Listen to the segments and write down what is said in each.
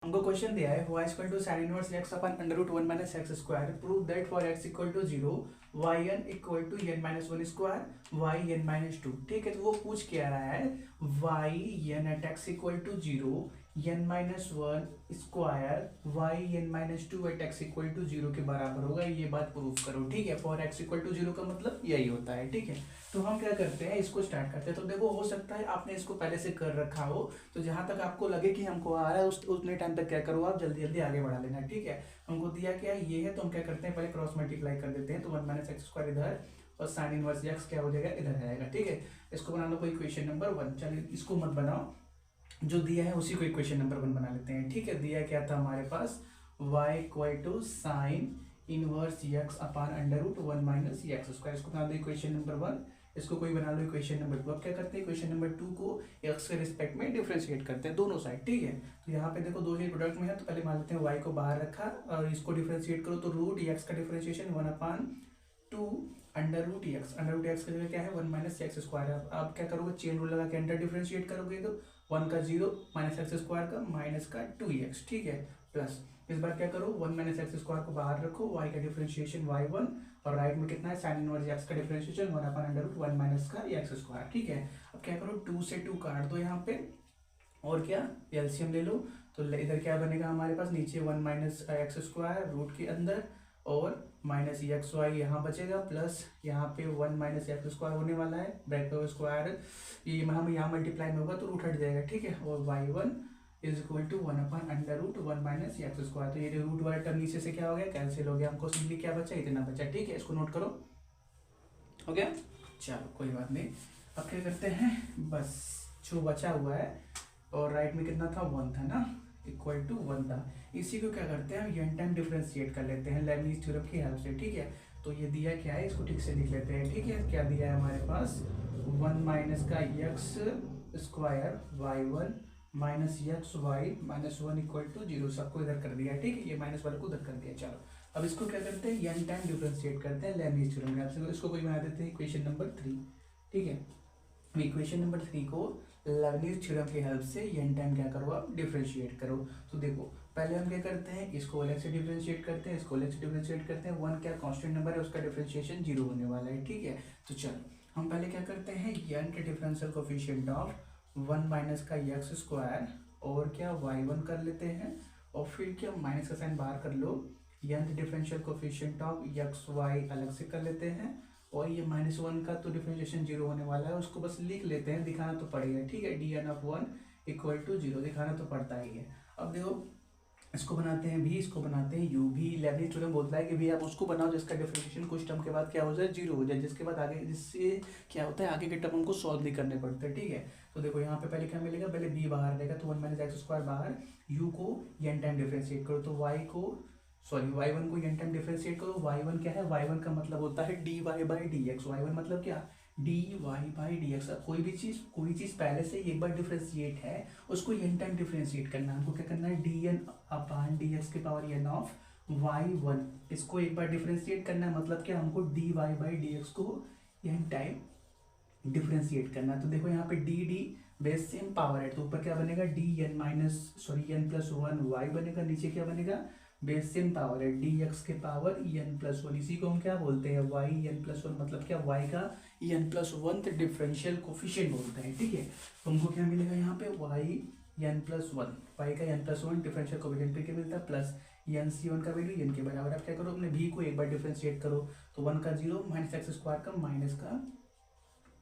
हमको क्वेश्चन दिया है y equal to sine inverse x upon under root one minus x square prove that for x equal to zero y n equal to n minus one square y n minus two. ठीक है, तो वो पूछ के आ रहा है y n at x equal to zero n minus one square y n minus two at x equal to zero के बराबर होगा, ये बात प्रूव करो। ठीक है, for x equal to zero का मतलब यही होता है। ठीक है, तो हम क्या करते हैं, इसको स्टार्ट करते हैं। तो देखो, हो सकता है आपने इसको पहले से कर रखा हो, तो जहां तक आपको लगे कि हमको आ रहा है उतने टाइम तक क्या करो, आप जल्दी जल्दी आगे बढ़ा लेना। ठीक है, हमको दिया क्या ये है, तो हम क्या करते हैं, पहले क्रॉस मल्टीप्लाई कर देते हैं। तो वन माइनस एक्स स्क्वायर इधर और साइन इनवर्स एक्स क्या हो जाएगा, इधर आएगा। ठीक है, इसको बना लो कोई इक्वेशन नंबर वन। चलिए इसको मत बनाओ, जो दिया है उसी को इक्वेशन नंबर वन बना लेते हैं। ठीक है, दिया क्या था हमारे पास, y equal to sine inverse x upon under root one minus x square. इसको बना दो इक्वेशन नंबर वन, इसको कोई बना लो इक्वेशन नंबर टू। अब क्या करते हैं, इक्वेशन नंबर टू को एक्स के रिस्पेक्ट में डिफरेंशिएट करते हैं दोनों साइड। ठीक है, तो यहाँ पे देखो दो चीज प्रोडक्ट में है, तो पहले मान लेते हैं y को बाहर रखा और इसको डिफरेंशिएट करो, तो रूट एक्स का differentiation one upon two under root x का जगह क्या है वन माइनस एक्स स्क्वायर। आप क्या करोगे, चेन रूल लगा के अंडर डिफरेंशिएट करोगे, तो वन का जीरो माइनस एक्स स्क्वायर का माइनस का टू एक्स। ठीक है, प्लस इस बार क्या करो, वन माइनस एक्स स्क्वायर को बाहर रखो, y का डिफरेंशिएशन वाई वन और राइट में कितना है साइन इनवर्स एक्स का differentiation one upon under root one minus का एक्स स्क्वायर। ठीक है, अब क्या करो, टू से टू काट दो यहाँ पे और क्या एलसीएम ले लो, तो इधर क्या बनेगा हमारे पास, नीचे one minus x square root के अंदर और माइनस एक्स वाई यहाँ बचेगा, प्लस यहाँ पे वन माइनस एक्स स्क्वायर होने वाला है, ब्रैकेट स्क्वायर ये हम यहाँ मल्टीप्लाई में होगा तो रूट हट जाएगा। ठीक है, और y one is equal to one upon under root one minus x square. तो ये जो रूट वाला टर्म नीचे से क्या हो गया, कैंसिल हो गया, हमको सिंपली क्या बचा, इतना बचा। ठीक है, इसको नोट करो, हो गया। चलो कोई बात नहीं, अब क्या करते हैं, बस जो बचा हुआ है और राइट में कितना था, वन था ना, इक्वल टू वन था। इसी को क्या करते हैं, हम एन टाइम डिफरेंशिएट कर लेते हैं लेबनीज थ्योरम की हेल्प से। ठीक है, तो ये दिया क्या है, इसको ठीक से लिख लेते हैं। ठीक है, क्या दिया है हमारे पास, वन माइनस का x square y one minus x y minus one equal to zero, सबको इधर कर दिया। ठीक है, ये माइनस वाले को इधर कर दिया। चलो अब इसको क्या करते हैं, एन टाइम डिफरेंशिएट करते हैं लेबनीज थ्योरम की हेल्प से। इसको कोई बना देते हैं इक्वेशन नंबर थ्री। ठीक है, इक्वेशन नंबर थ्री को लेबनीज थ्योरम की हेल्प से एन टाइम क्या करो, आप डिफरेंशिएट करो। तो देखो पहले हम क्या करते हैं, इसको अलग से डिफरेंशिएट करते हैं, इसको अलग से डिफरेंशिएट करते हैं। वन क्या कांस्टेंट नंबर है, उसका डिफरेंशिएशन जीरो होने वाला है। ठीक है, तो चलो हम पहले क्या करते हैं, एन के differential coefficient of one minus का एक्स स्क्वायर और क्या वाई वन कर लेते हैं, और फिर क्या माइनस का साइन बाहर कर लो, n differential coefficient of x y अलग से कर लेते हैं, और ये माइनस वन का तो डिफरेंशिएशन जीरो होने वाला है, उसको बस लिख लेते हैं, दिखाना तो पड़ेगा। ठीक है, D N of one equal to zero, दिखाना तो पड़ता ही है। अब देखो इसको बनाते हैं भी, इसको बनाते हैं यू भी। लेबनीज थ्योरम बोलता है कि भी आप उसको बनाओ जिसका डिफरेंशिएशन कुछ टर्म के बाद क्या हो जाए, जीरो हो जाए, जिसके बाद आगे, जिससे क्या होता है आगे के टर्म हमको सॉल्व भी करने पड़ते हैं। ठीक है, तो देखो यहाँ पे पहले क्या मिलेगा, पहले बी बाहर रहेगा, तो वन माइनस एक्स स्क्वायर बाहर, यू को एन टाइम डिफरेंशिएट करो, तो वाई वन को एन टाइम डिफरेंशिएट करो। वाई वन क्या है, वाई वन का मतलब होता है d y by d x. Y one मतलब क्या, d y by d x. कोई चीज पहले से एक बार डिफरेंशिएट है, उसको एन टाइम डिफरेंशिएट करना है। हमको क्या करना है, D n upon d x के power n of y one, इसको एक बार डिफरेंशिएट करना है, मतलब क्या, हमको d y by d x को एन टाइम डिफरेंशिएट करना है। तो देखो यहाँ पे d d base same power है, तो ऊपर क्या बनेगा, d n n plus one y बनेगा, नीचे क्या बनेगा, बेस सेम पावर है डी एक्स के पावर एन प्लस वन। इसी को हम क्या बोलते हैं, वाई एन प्लस वन, मतलब क्या, वाई का n plus one differential coefficient बोलते हैं। ठीक है, तो हमको क्या मिलेगा यहाँ पे, y n plus one, y का n plus one differential coefficient पे क्या मिलता है, प्लस एन सी वन का वैल्यू एन के बराबर। आप क्या करो, अपने भी को एक बार डिफरेंशिएट करो, तो वन का जीरो माइनस एक्स स्क्वायर का माइनस का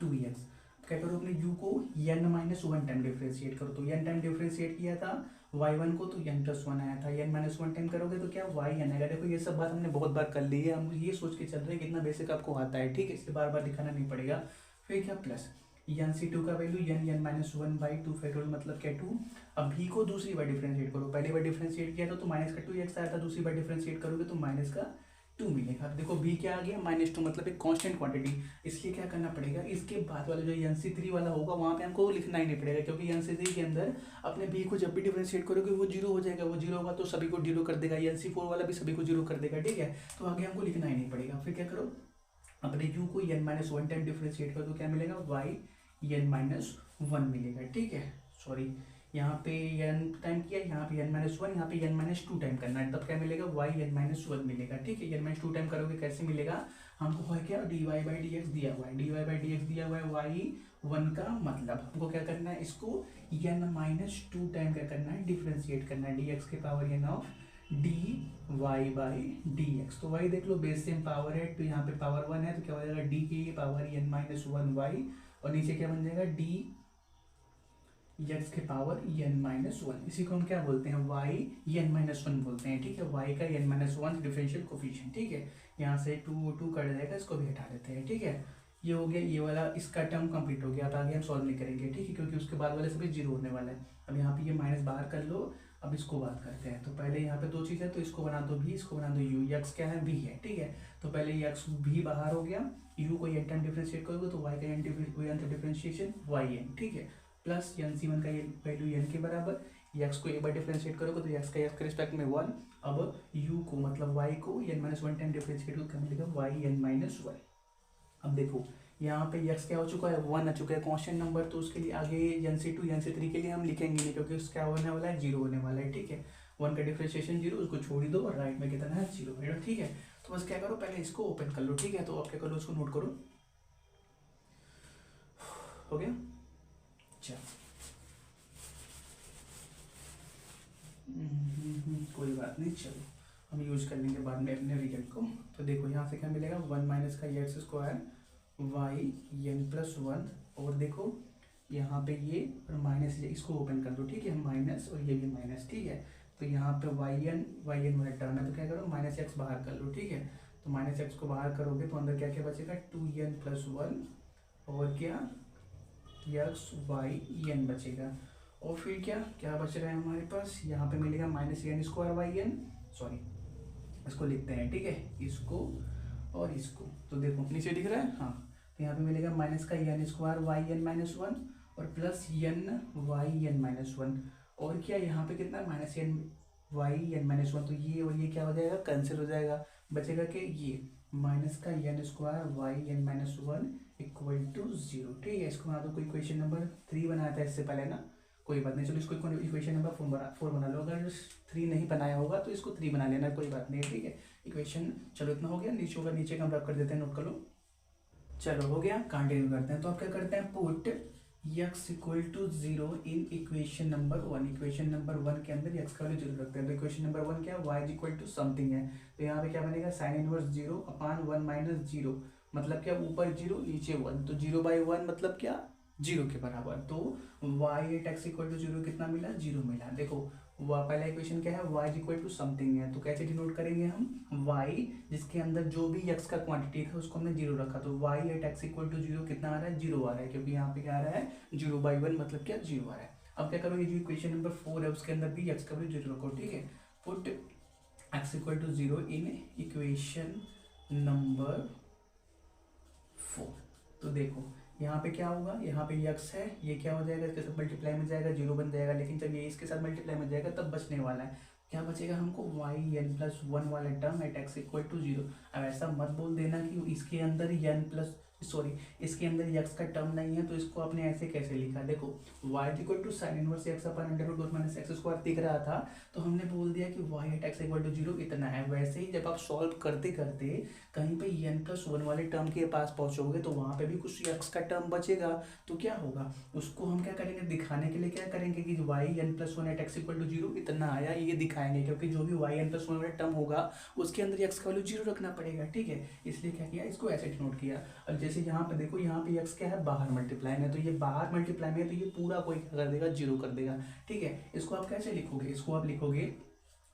टू एक्स। क्या करो, अपने u को n minus one time differentiate करो, तो n टाइम डिफरेंशिएट किया था y1 को, तो n प्लस वन आया था, n माइनस वन टाइम करोगे तो क्या yn आएगा। देखो ये सब बात हमने बहुत बार कर ली है, हम ये सोच के चल रहे हैं कितना बेसिक आपको आता है। ठीक है, इसलिए बार बार दिखाना नहीं पड़ेगा। फिर क्या, प्लस एन सी टू का value n minus one by two factorial, मतलब क्या, टू। अब भी को दूसरी बार डिफरेंशिएट करो, पहली बार डिफरेंशिएट किया था तो माइनस का टू एक्स आया था, दूसरी बार डिफरेंशिएट करोगे तो माइनस का टू मिलेगा। अब देखो बी क्या आ गया, माइनस टू, मतलब एक कांस्टेंट क्वांटिटी, इसलिए क्या करना पड़ेगा, इसके बाद वाला जो एन सी थ्री वाला होगा वहाँ पे हमको लिखना ही नहीं पड़ेगा, क्योंकि एन सी थ्री के अंदर अपने बी को जब भी डिफरेंशिएट करोगे वो जीरो हो जाएगा, वो जीरो होगा तो सभी को जीरो कर देगा, एन सी फोर वाला भी सभी को जीरो कर देगा। ठीक है, तो आगे हमको लिखना ही नहीं पड़ेगा। फिर क्या करो, अपने यू को n minus one time differentiate करो, तो क्या मिलेगा, वाई एन माइनस वन मिलेगा। ठीक है, सॉरी यहाँ पे n टाइम किया, यहाँ पे n माइनस वन, यहाँ पे n माइनस टू टाइम करना है, तब क्या मिलेगा y n माइनस वन मिलेगा। ठीक है, n माइनस टू टाइम करोगे कैसे मिलेगा, हमको है क्या dy बाई डी एक्स दिया हुआ है, dy बाई डी एक्स दिया हुआ है y वन का मतलब हमको क्या करना है, इसको n माइनस टू टाइम क्या करना है, डिफ्रेंशिएट करना है dx के power n of dy by d x. तो y देख लो बेस सेम पावर है, तो यहाँ पे पावर वन है तो क्या हो जाएगा डी के power n minus one y, और नीचे क्या बन जाएगा डी एक्स के पावर n माइनस वन। इसी को हम क्या बोलते हैं, y n माइनस वन बोलते हैं। ठीक है, y का n minus one differential coefficient. ठीक है, यहाँ से टू टू कट जाएगा, इसको भी हटा देते हैं। ठीक है, ये हो गया, ये वाला इसका टर्म कंप्लीट हो गया। अब आगे हम सॉल्व नहीं करेंगे। ठीक है, क्योंकि उसके बाद वाले सभी जीरो होने वाला है। अब यहाँ पे ये माइनस बाहर कर लो। अब इसको बात करते हैं। तो पहले यहाँ पे दो चीज़ है, तो इसको बना दो v, इसको बना दो u। x क्या है, v है। ठीक है, तो पहले x v बाहर हो गया, u को n टाइम डिफरेंशिएट करोगे तो y का n डिफरेंशिएशन yn। ठीक है, प्लस n(c1) का ये वैल्यू n के बराबर, x को एक बार डिफरेंशिएट करोगे तो x का x के रिस्पेक्ट में 1। अब u को मतलब y को n minus one time differentiate करके मिलेगा y n माइनस वन। अब देखो यहाँ पे x क्या हो चुका है, 1 आ चुका है कांस्टेंट नंबर, तो उसके लिए आगे n(2) n(3) के लिए हम लिखेंगे नहीं, क्योंकि उसका होने वाला है 0 होने वाला है। ठीक है, 1 का डिफरेंशिएशन 0, उसको छोड़ ही दो और राइट में कितना है 0 है। ठीक है, तो बस क्या करो, पहले इसको ओपन कर लो। ठीक है, तो आप क्या करो, उसको नोट करो। हो गया, चलो कोई बात नहीं, चलो हम यूज कर लेंगे बाद में अपने रिजल्ट को। तो देखो यहाँ से क्या मिलेगा, 1 माइनस का x square y n plus one, और देखो यहाँ पे ये और माइनस, इसको ओपन कर दो। ठीक है, माइनस और ये भी माइनस। ठीक है, तो यहाँ पे वाई एन वाला टर्म है, तो क्या करो माइनस एक्स बाहर कर लो। ठीक है, तो माइनस एक्स को बाहर करोगे तो अंदर क्या क्या बचेगा, 2n प्लस वन और क्या एक्स वाई n बचेगा। और फिर क्या क्या बच रहा है हमारे पास, यहाँ पे मिलेगा minus n square y n, sorry इसको लिखते हैं। ठीक है, इसको और इसको, तो देखो नीचे दिख रहा है, हाँ, तो यहाँ पे मिलेगा माइनस का n square y n minus one और plus n y n minus one, और क्या यहाँ पे कितना minus n y n minus one, तो ये और ये क्या हो जाएगा, कैंसिल हो जाएगा, बचेगा कि ये माइनस का n square y n minus one equal to 0। ठीक है, इसको बना दो, कोई इक्वेशन नंबर 3 बनाया था इससे पहले ना, कोई बात नहीं, चलो इसको इक्वेशन नंबर 4 बना लो। अगर 3 नहीं बनाया होगा तो इसको 3 बना लेना, कोई बात नहीं। ठीक है, इक्वेशन चलो इतना हो गया, नीचे होगा, नीचे का हम रख कर देते हैं, नोट कर लो। चलो हो गया, कंटिन्यू करते हैं। तो आप क्या करते हैं, put x equal to 0 in equation number 1। Equation number 1 के अंदर x का वैल्यू 0 रखते हैं। तो इक्वेशन नंबर 1 क्या है, y इक्वल टू समथिंग है, तो यहाँ पे क्या बनेगा, साइन इनवर्स 0 अपान 1 माइनस 0, मतलब क्या ऊपर 0 नीचे 1, तो 0/1 मतलब क्या 0 के बराबर। तो y at x equal to 0 कितना मिला, 0 मिला। देखो पहला इक्वेशन क्या है, y इक्वल टू समथिंग है, तो कैसे डिनोट करेंगे हम, y जिसके अंदर जो भी x का क्वांटिटी था उसको हमने 0 रखा, तो y at x equal to 0 कितना आ रहा है, 0 आ रहा है, क्योंकि यहाँ पे क्या आ रहा है 0/1 मतलब क्या 0 आ रहा है। अब क्या करो, ये जो इक्वेशन नंबर 4 है उसके अंदर भी x का वैल्यू 0 रखो। ठीक है, put x equal to 0 in equation number 4। तो देखो यहाँ पे क्या होगा, यहाँ पे x है, ये क्या हो जाएगा, इसके साथ मल्टीप्लाई में जाएगा, 0 बन जाएगा, लेकिन जब ये इसके साथ मल्टीप्लाई में जाएगा तब बचने वाला है, क्या बचेगा हमको, वाई एन प्लस वन वाला term at x equal to 0। अब ऐसा मत बोल देना कि इसके अंदर एन प्लस सॉरी इसके अंदर x का टर्म नहीं है, तो इसको आपने ऐसे कैसे लिखा, देखो y equal to sine inverse x upon under root 1 minus x square दिख रहा था, तो हमने बोल दिया कि y at x equal to 0 इतना है। वैसे ही जब आप सॉल्व करते करते कहीं पे n प्लस वन वाले टर्म के पास पहुंचोगे तो वहाँ पे भी कुछ x का टर्म बचेगा, तो क्या होगा, उसको हम क्या करेंगे, दिखाने के लिए क्या करेंगे कि y n plus one at x equal to 0 इतना आया, ये दिखाएंगे, क्योंकि जो भी y n प्लस वन वाला टर्म होगा उसके अंदर x का वैल्यू 0 रखना पड़ेगा। ठीक है, इसलिए क्या किया, इसको ऐसे डिनोट किया। और जैसे यहाँ पे देखो, यहाँ पे x क्या है, बाहर मल्टीप्लाई में, तो ये बाहर मल्टीप्लाई में, तो ये पूरा कोई क्या कर देगा, 0 कर देगा। ठीक है, इसको आप कैसे लिखोगे, इसको आप लिखोगे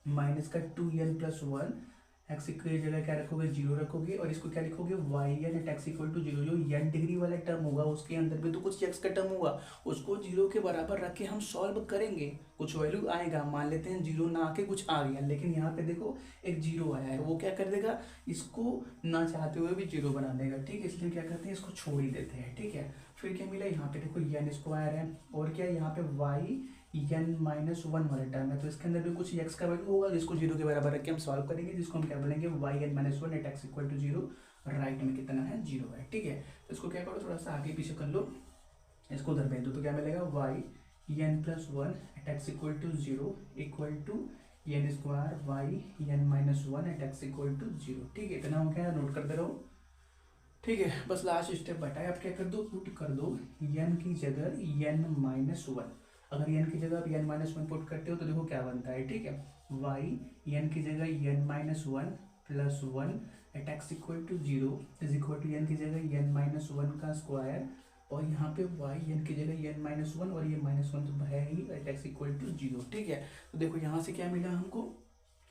माइनस का 2n प्लस वन, एक्स की जगह क्या रखोगे, 0 रखोगे, और इसको क्या लिखोगे, y n at x equal to 0। जो n डिग्री वाला टर्म होगा उसके अंदर भी तो कुछ x का टर्म होगा, उसको 0 के बराबर रख के हम सॉल्व करेंगे, कुछ वैल्यू आएगा, मान लेते हैं 0 ना आके कुछ आ गया, लेकिन यहाँ पे देखो एक 0 आया है, वो क्या कर देगा, इसको ना चाहते हुए भी 0 बना देगा। ठीक है, इसलिए क्या करते हैं, इसको छोड़ ही देते हैं। ठीक है, फिर क्या मिला, यहाँ पे देखो n स्क्वायर है, और क्या यहाँ पे y n माइनस वन वाला टर्म है, तो इसके अंदर भी कुछ x का वैल्यू होगा जिसको 0 के बराबर रख के हम सॉल्व करेंगे, जिसको हम क्या बोलेंगे, y n minus one at x equal to 0, right में कितना है, 0 है। ठीक है, तो इसको क्या करो, थोड़ा सा आगे पीछे कर लो, इसको उधर भेज दो, तो क्या मिलेगा, y n plus one at x equal to zero equal to n square y n minus one at x equal to zero. ठीक है, इतना हो गया, नोट करते रहो। ठीक है, बस लास्ट स्टेप बटा है। अब क्या कर दो, पुट कर दो एन की जगह एन माइनस वन। अगर एन की जगह आप एन माइनस वन पुट करते हो तो देखो क्या बनता है। ठीक है, वाई एन की जगह n minus one plus one at x equal to zero is equal to n की जगह एन माइनस वन का स्क्वायर, और यहाँ पे वाई एन की जगह एन माइनस वन, और ये माइनस वन तो है ही, at x equal to zero. ठीक है, तो देखो यहाँ से क्या मिला हमको,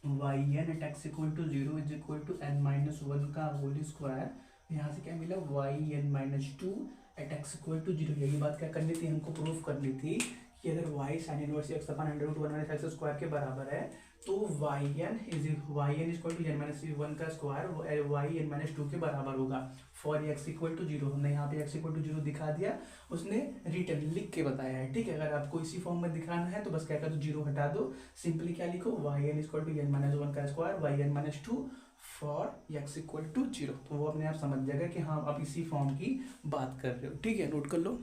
y n at x equal to zero is equal to n minus one का होल स्क्वायर। यहाँ से क्या मिला, y n minus two at x equal to zero. यही बात क्या करनी थी हमको, प्रूफ करनी थी कि अगर y साइन इनवर्स एक्स अपन under root one minus x square के बराबर है तो y n equal to n minus one का square y n minus two के बराबर होगा for x equal to zero. हमने यहाँ पे एक्स इक्वल टू जीरो दिखा दिया, उसने रिटर्न लिख के बताया है। ठीक है, अगर आपको इसी फॉर्म में दिखाना है तो बस क्या कर दो, जीरो हटा दो, सिंपली क्या लिखो, y n equal to n minus one का square y n minus two for x equal to zero. तो वो अपने आप समझ जाएगा कि हाँ आप इसी फॉर्म की बात कर रहे हो। ठीक है, नोट कर लो।